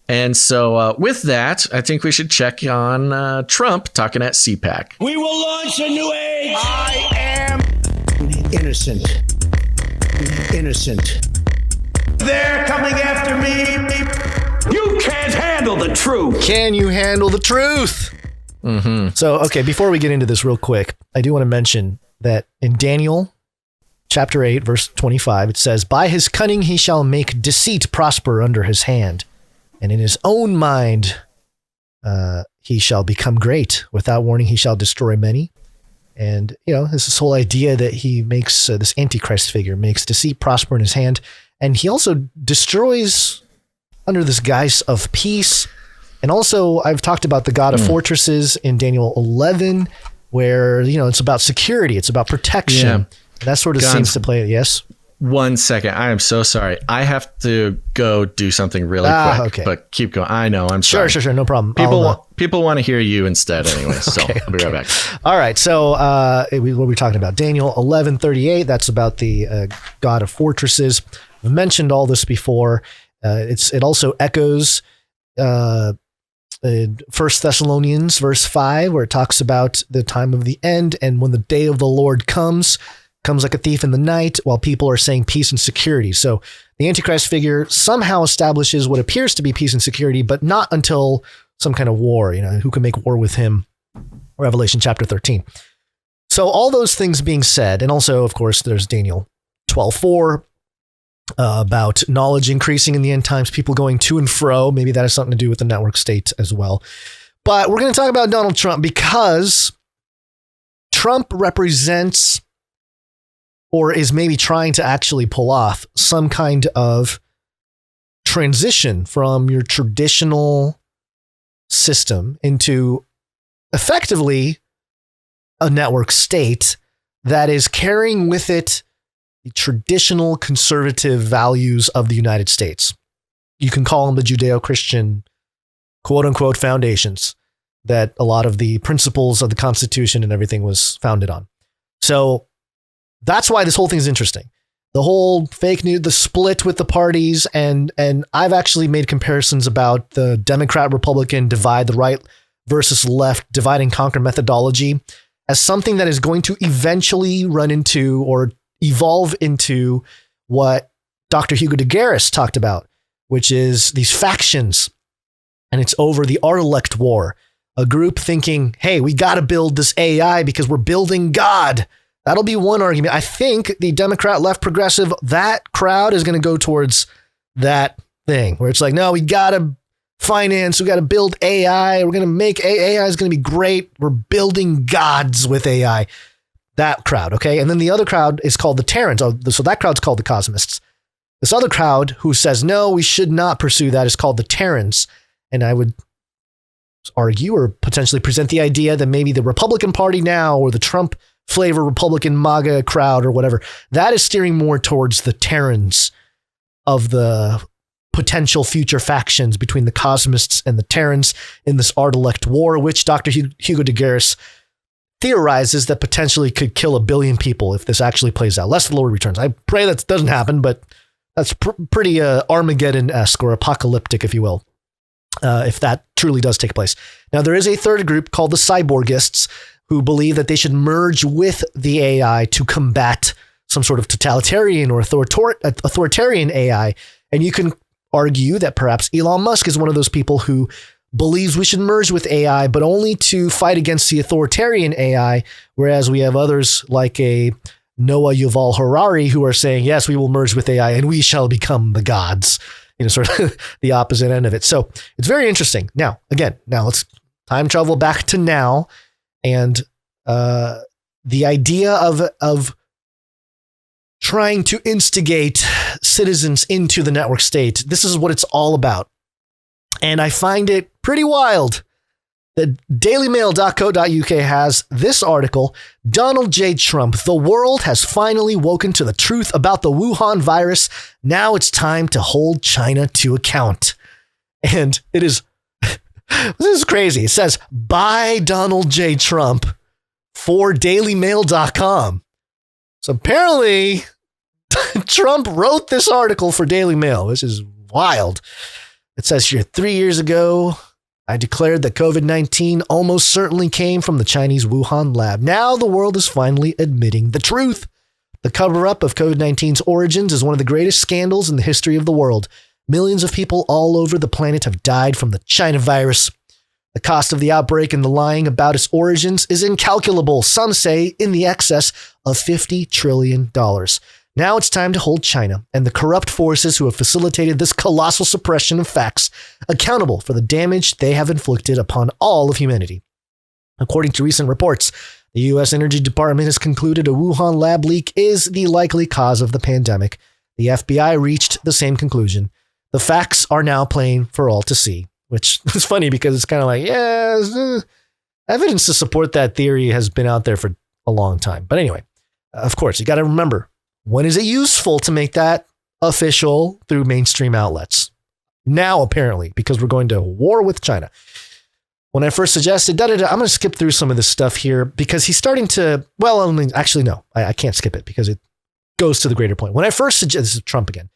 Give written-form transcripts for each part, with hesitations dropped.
And so with that, I think we should check on Trump talking at CPAC. We will launch a new age. I am innocent. They're coming after me. You can't handle the truth. Can you handle the truth? Mm-hmm. So, okay, before we get into this real quick, I do want to mention that in Daniel chapter 8, verse 25, it says, by his cunning he shall make deceit prosper under his hand. And in his own mind, he shall become great. Without warning, he shall destroy many. And, this whole idea that he makes this Antichrist figure, makes deceit prosper in his hand. And he also destroys under this guise of peace. And also, I've talked about the God of fortresses in Daniel 11, where, it's about security. It's about protection. Yeah. That sort of seems to play it. Yes. 1 second. I am so sorry. I have to go do something really quick, okay. But keep going. I know. I'm sorry. Sure. No problem. People want to hear you instead anyway. So I'll be right back. All right. So what are we talking about? Daniel 11:38. That's about the God of fortresses. I've mentioned all this before. It also echoes 1 Thessalonians verse 5, where it talks about the time of the end and when the day of the Lord comes like a thief in the night, while people are saying peace and security. So the Antichrist figure somehow establishes what appears to be peace and security, but not until some kind of war, who can make war with him, Revelation chapter 13. So all those things being said, and also, of course, there's Daniel 12:4 about knowledge increasing in the end times, people going to and fro. Maybe that has something to do with the network state as well. But we're going to talk about Donald Trump because Trump represents, or is maybe trying to actually pull off, some kind of transition from your traditional system into effectively a network state that is carrying with it the traditional conservative values of the United States. You can call them the Judeo-Christian, quote unquote, foundations that a lot of the principles of the Constitution and everything was founded on. So that's why this whole thing is interesting. The whole fake news, the split with the parties, and I've actually made comparisons about the Democrat-Republican divide, the right versus left divide and conquer methodology as something that is going to eventually run into or evolve into what Dr. Hugo de Garis talked about, which is these factions. And it's over the Art-elect war, a group thinking, hey, we got to build this AI because we're building God. That'll be one argument. I think the Democrat, left, progressive, that crowd is going to go towards that thing where it's like, no, we got to finance, we got to build AI. We're going to make AI is going to be great. We're building gods with AI. That crowd. Okay. And then the other crowd is called the Terrans. So that crowd's called the Cosmists. This other crowd who says, no, we should not pursue that is called the Terrans. And I would argue or potentially present the idea that maybe the Republican Party now, or the Trump flavor Republican MAGA crowd or whatever, that is steering more towards the Terrans of the potential future factions between the Cosmists and the Terrans in this Art-elect war, which Dr. Hugo de Garis theorizes that potentially could kill 1 billion people if this actually plays out, lest the Lord returns. I pray that doesn't happen, but that's pretty Armageddon-esque or apocalyptic, if you will, if that truly does take place. Now, there is a third group called the Cyborgists, who believe that they should merge with the AI to combat some sort of totalitarian or authoritarian AI. And you can argue that perhaps Elon Musk is one of those people who believes we should merge with AI, but only to fight against the authoritarian AI, whereas we have others like a Noah Yuval Harari who are saying, yes, we will merge with AI and we shall become the gods, sort of the opposite end of it. So it's very interesting. Now let's time travel back to now. And the idea of trying to instigate citizens into the network state, this is what it's all about. And I find it pretty wild that dailymail.co.uk has this article, Donald J. Trump, the world has finally woken to the truth about the Wuhan virus. Now it's time to hold China to account. And it is... This is crazy. It says, by Donald J. Trump for dailymail.com. So apparently Trump wrote this article for Daily Mail. This is wild. It says here, 3 years ago, I declared that COVID-19 almost certainly came from the Chinese Wuhan lab. Now the world is finally admitting the truth. The cover-up of COVID-19's origins is one of the greatest scandals in the history of the world. Millions of people all over the planet have died from the China virus. The cost of the outbreak and the lying about its origins is incalculable. Some say in the excess of $50 trillion. Now it's time to hold China and the corrupt forces who have facilitated this colossal suppression of facts accountable for the damage they have inflicted upon all of humanity. According to recent reports, the U.S. Energy Department has concluded a Wuhan lab leak is the likely cause of the pandemic. The FBI reached the same conclusion. The facts are now plain for all to see, which is funny because it's kind of like, evidence to support that theory has been out there for a long time. But anyway, of course, you got to remember, when is it useful to make that official through mainstream outlets? Now, apparently, because we're going to war with China. When I first suggested, I'm going to skip through some of this stuff here because he's starting to, actually, no, I can't skip it because it goes to the greater point. When I first suggested, this is Trump again.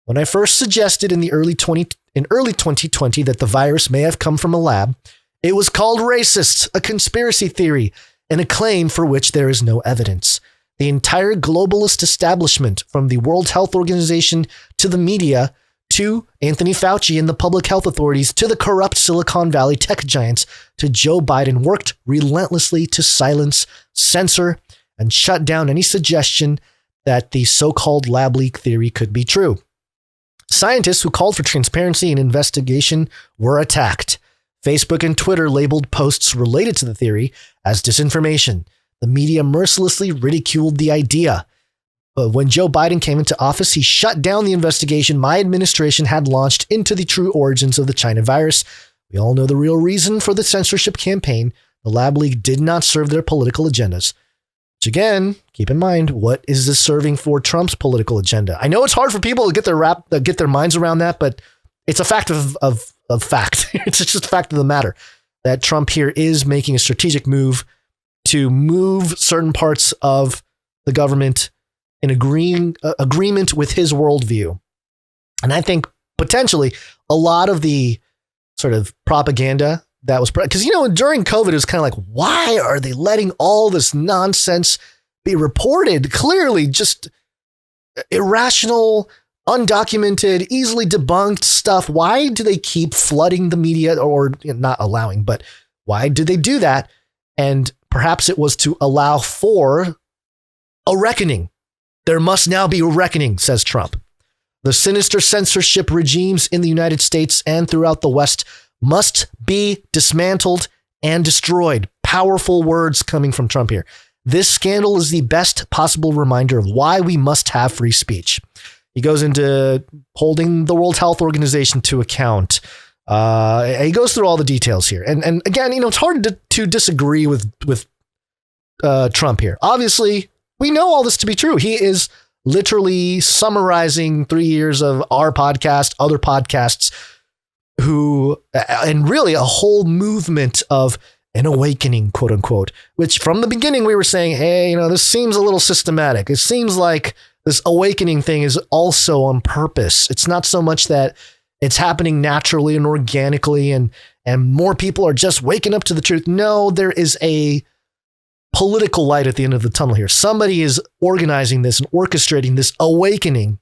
When I first suggested in early 2020 that the virus may have come from a lab, it was called racist, a conspiracy theory, and a claim for which there is no evidence. The entire globalist establishment, from the World Health Organization to the media, to Anthony Fauci and the public health authorities, to the corrupt Silicon Valley tech giants, to Joe Biden, worked relentlessly to silence, censor, and shut down any suggestion that the so-called lab leak theory could be true. Scientists who called for transparency and investigation were attacked. Facebook and Twitter labeled posts related to the theory as disinformation. The media mercilessly ridiculed the idea. But when Joe Biden came into office, he shut down the investigation my administration had launched into the true origins of the China virus. We all know the real reason for the censorship campaign. The lab leak did not serve their political agendas. Which again, keep in mind, what is this serving for Trump's political agenda? I know it's hard for people to get their minds around that, but it's a fact of fact. It's just a fact of the matter that Trump here is making a strategic move to move certain parts of the government in agreement with his worldview. And I think potentially a lot of the sort of propaganda that was, because, during COVID, it was kind of like, why are they letting all this nonsense be reported? Clearly just irrational, undocumented, easily debunked stuff. Why do they keep flooding the media, or not allowing, but why do they do that? And perhaps it was to allow for a reckoning. There must now be a reckoning, says Trump. The sinister censorship regimes in the United States and throughout the West must be dismantled and destroyed. Powerful words coming from Trump here. This scandal is the best possible reminder of why we must have free speech. He goes into holding the World Health Organization to account. He goes through all the details here. And again, it's hard to disagree with Trump here. Obviously, we know all this to be true. He is literally summarizing 3 years of our podcast, other podcasts, and really a whole movement of an awakening, quote unquote, which from the beginning we were saying, hey, this seems a little systematic. It seems like this awakening thing is also on purpose. It's not so much that it's happening naturally and organically and more people are just waking up to the truth. No, there is a political light at the end of the tunnel here. Somebody is organizing this and orchestrating this awakening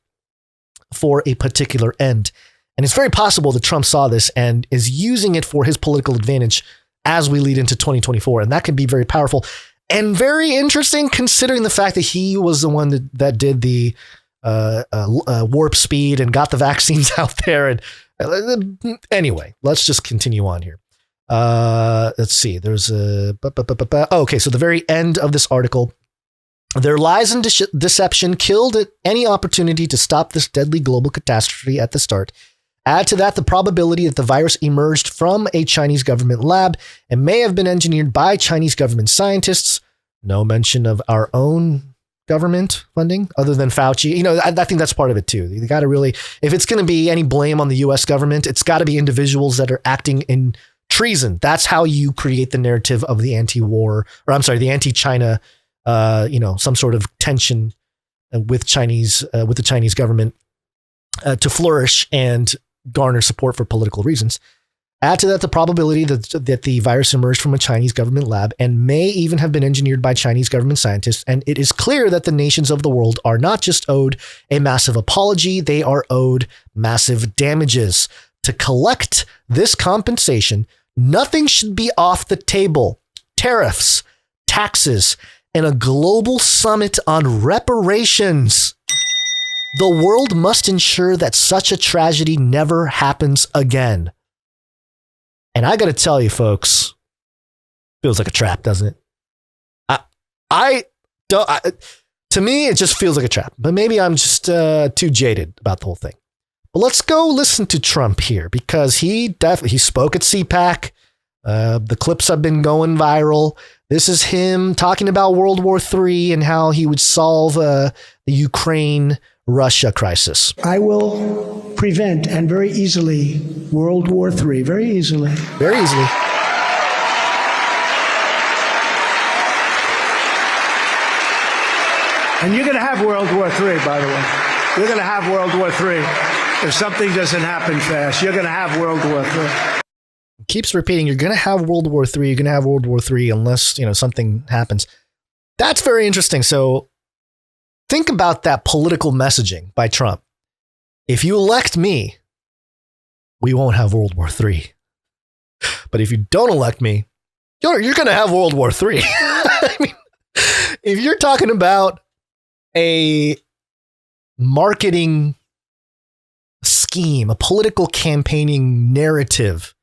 for a particular end. And it's very possible that Trump saw this and is using it for his political advantage as we lead into 2024. And that can be very powerful and very interesting, considering the fact that he was the one that did the warp speed and got the vaccines out there. And anyway, let's just continue on here. Let's see. There's okay. So the very end of this article, their lies and deception killed at any opportunity to stop this deadly global catastrophe at the start. Add to that the probability that the virus emerged from a Chinese government lab and may have been engineered by Chinese government scientists. No mention of our own government funding other than Fauci. I think that's part of it too. You got to really, if it's going to be any blame on the US government, it's got to be individuals that are acting in treason. That's how you create the narrative of the the anti-China, some sort of tension with the Chinese government to flourish and garner support for political reasons. Add to that the probability that the virus emerged from a Chinese government lab and may even have been engineered by Chinese government scientists. And it is clear that the nations of the world are not just owed a massive apology, they are owed massive damages. To collect this compensation, nothing should be off the table. Tariffs, taxes, and a global summit on reparations. The world must ensure that such a tragedy never happens again. And I got to tell you, folks, feels like a trap, doesn't it? To me, it just feels like a trap. But maybe I'm just too jaded about the whole thing. But let's go listen to Trump here, because he spoke at CPAC. The clips have been going viral. This is him talking about World War III and how he would solve the Ukraine-Russia crisis. I will prevent, and very easily, World War III. Very easily. Very easily. And you're going to have World War III, by the way. You're going to have World War III. If something doesn't happen fast, you're going to have World War III. Keeps repeating, you're going to have World War III. You're going to have World War III unless, something happens. That's very interesting. So think about that political messaging by Trump. If you elect me, we won't have World War III. But if you don't elect me, you're going to have World War III. I mean, if you're talking about a marketing scheme, a political campaigning narrative,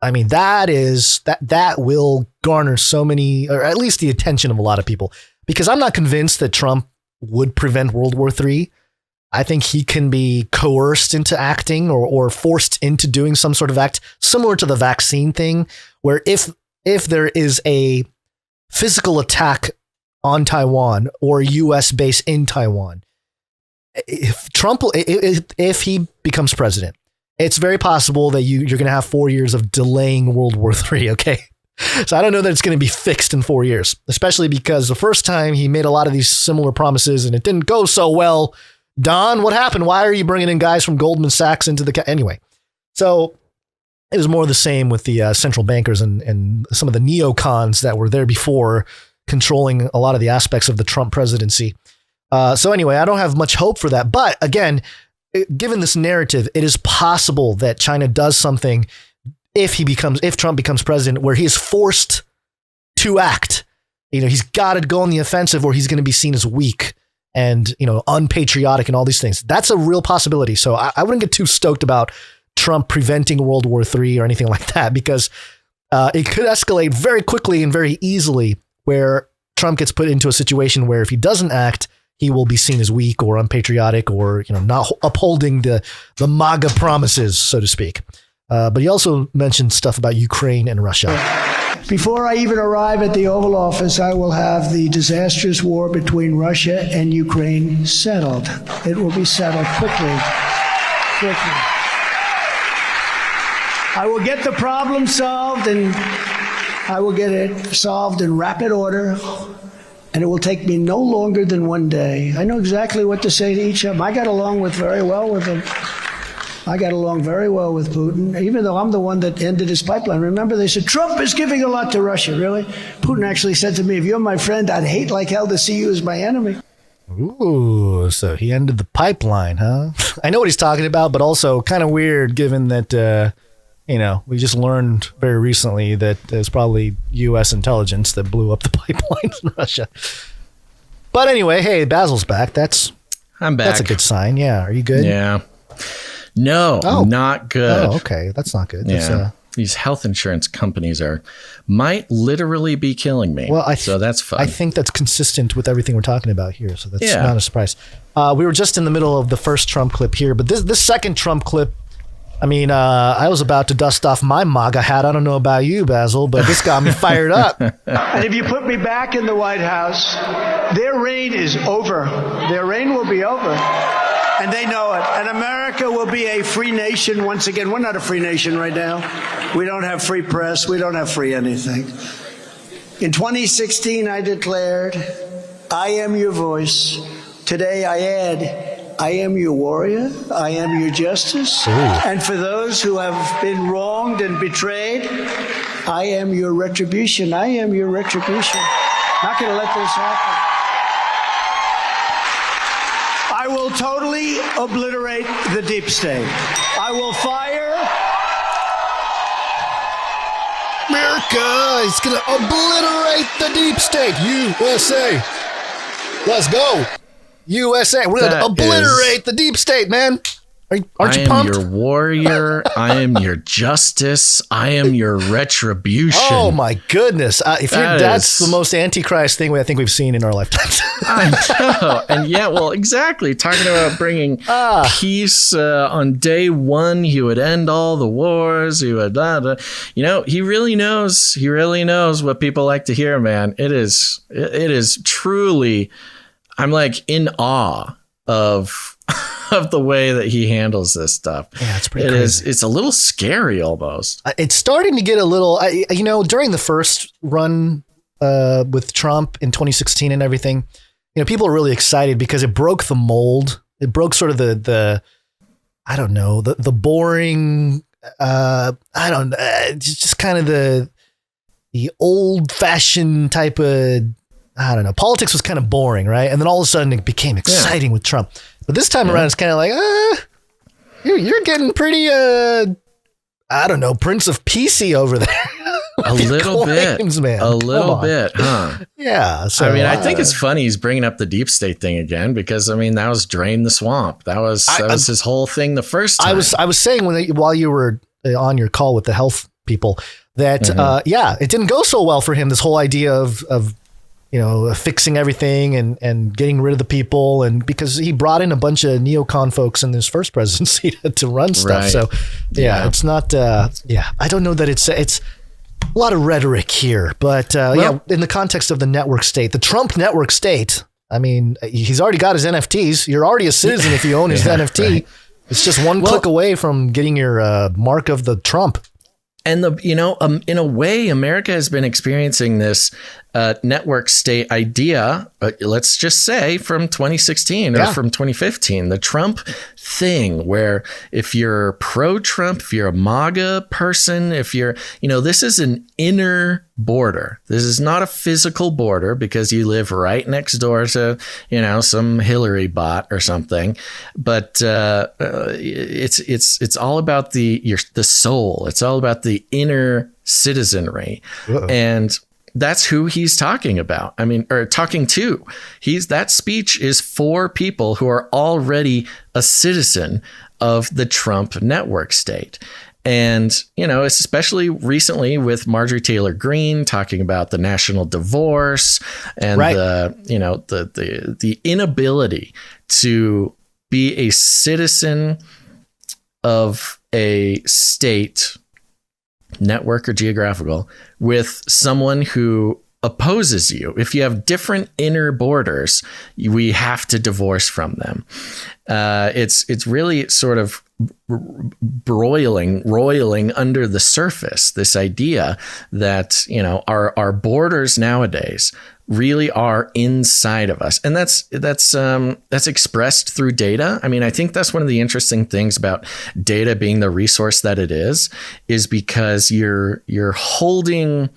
I mean, that will garner so many, or at least the attention of a lot of people, because I'm not convinced that Trump would prevent World War III. I think he can be coerced into acting or forced into doing some sort of act similar to the vaccine thing, where if there is a physical attack on Taiwan or a U.S. base in Taiwan, if he becomes president, it's very possible that you're going to have 4 years of delaying World War III. Okay. So I don't know that it's going to be fixed in 4 years, especially because the first time he made a lot of these similar promises and it didn't go so well. Don, what happened? Why are you bringing in guys from Goldman Sachs into anyway? So it was more the same with the central bankers and some of the neocons that were there before, controlling a lot of the aspects of the Trump presidency. So anyway, I don't have much hope for that. But again, given this narrative, it is possible that China does something if Trump becomes president, where he is forced to act. He's got to go on the offensive, or he's going to be seen as weak and, unpatriotic and all these things. That's a real possibility. So I wouldn't get too stoked about Trump preventing World War III or anything like that, because it could escalate very quickly and very easily, where Trump gets put into a situation where if he doesn't act, he will be seen as weak or unpatriotic or, not upholding the MAGA promises, so to speak. But he also mentioned stuff about Ukraine and Russia. Before I even arrive at the Oval Office, I will have the disastrous war between Russia and Ukraine settled. It will be settled quickly. I will get the problem solved, and I will get it solved in rapid order, and it will take me no longer than 1 day. I know exactly what to say to each of them. I got along very well with them. I got along very well with Putin, even though I'm the one that ended his pipeline. Remember, they said, Trump is giving a lot to Russia. Really? Putin actually said to me, if you're my friend, I'd hate like hell to see you as my enemy. Ooh, so he ended the pipeline, huh? I know what he's talking about, but also kind of weird given that, we just learned very recently that there's probably U.S. intelligence that blew up the pipelines in Russia. But anyway, hey, Basil's back. I'm back. That's a good sign. Yeah. Are you good? Yeah. No, not good. Oh, okay. That's not good. Yeah. These health insurance companies might literally be killing me. Well, so that's fun. I think that's consistent with everything we're talking about here. So that's not a surprise. We were just in the middle of the first Trump clip here, but this second Trump clip, I was about to dust off my MAGA hat. I don't know about you, Basil, but this got me fired up. And if you put me back in the White House, their reign is over. Their reign will be over. And they know it. And America will be a free nation once again. We're not a free nation right now. We don't have free press. We don't have free anything. In 2016, I declared, I am your voice. Today, I add, I am your warrior. I am your justice. Ooh. And for those who have been wronged and betrayed, I am your retribution. I am your retribution. Not going to let this happen. I will totally obliterate the deep state. I will fire. America is going to obliterate the deep state. USA. Let's go. USA. We're going to obliterate the deep state, man. Aren't you pumped? I am your warrior. I am your justice. I am your retribution. Oh my goodness! That's the most antichrist thing I think we've seen in our lifetimes. I know, and yeah, well, exactly. Talking about bringing peace on day one, he would end all the wars. He would, he really knows. He really knows what people like to hear, man. It is truly. I'm like in awe of the way that he handles this stuff. Yeah, it's pretty crazy. It's a little scary almost. It's starting to get a little, during the first run with Trump in 2016 and everything, people are really excited because it broke the mold. It broke sort of the boring, just kind of the old fashioned type of, politics was kind of boring, right? And then all of a sudden it became exciting with Trump. But this time around, it's kind of like, you're getting pretty, Prince of PC over there. A little bit, man. A little bit, huh? Yeah. So, I think it's funny he's bringing up the deep state thing again because, that was drain the swamp. That was his whole thing the first time. I was saying while you were on your call with the health people that, it didn't go so well for him, this whole idea of fixing everything and getting rid of the people. And because he brought in a bunch of neocon folks in his first presidency to run stuff. Right. So it's not, I don't know that it's a lot of rhetoric here, but in the context of the network state, the Trump network state, he's already got his NFTs. You're already a citizen if you own his NFT. Right. It's just one click away from getting your mark of the Trump. And in a way, America has been experiencing this network state idea, let's just say from 2016 or from 2015, the Trump thing, where if you're pro-Trump, if you're a MAGA person, if you're, this is an inner border. This is not a physical border because you live right next door to, some Hillary bot or something. But it's all about the soul. It's all about the inner citizenry. Uh-oh. And that's who he's talking about. Or talking to. That speech is for people who are already a citizen of the Trump network state. And, especially recently with Marjorie Taylor Greene talking about the national divorce and the inability to be a citizen of a state, network or geographical, with someone who opposes you. If you have different inner borders, we have to divorce from them. It's really sort of roiling under the surface, this idea that, our borders nowadays really are inside of us. And that's expressed through data. I think that's one of the interesting things about data being the resource that it is because you're holding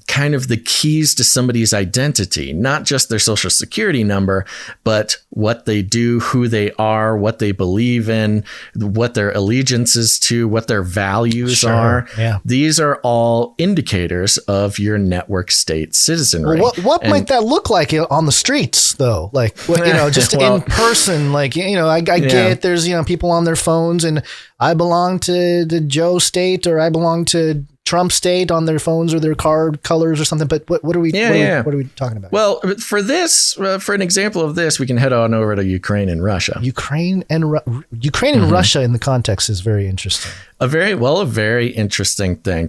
kind of the keys to somebody's identity, not just their social security number, but what they do, who they are, what they believe in, what their allegiance is to, what their values are. Yeah. These are all indicators of your network state citizenry. Well, what might that look like on the streets, though? Like, just in person, like, I get there's, people on their phones and I belong to the Joe state or I belong to Trump state on their phones or their car colors or something. But what are we talking about? Well, for an example of this, we can head on over to Ukraine and Russia. Ukraine and Russia in the context is very interesting. A very interesting thing.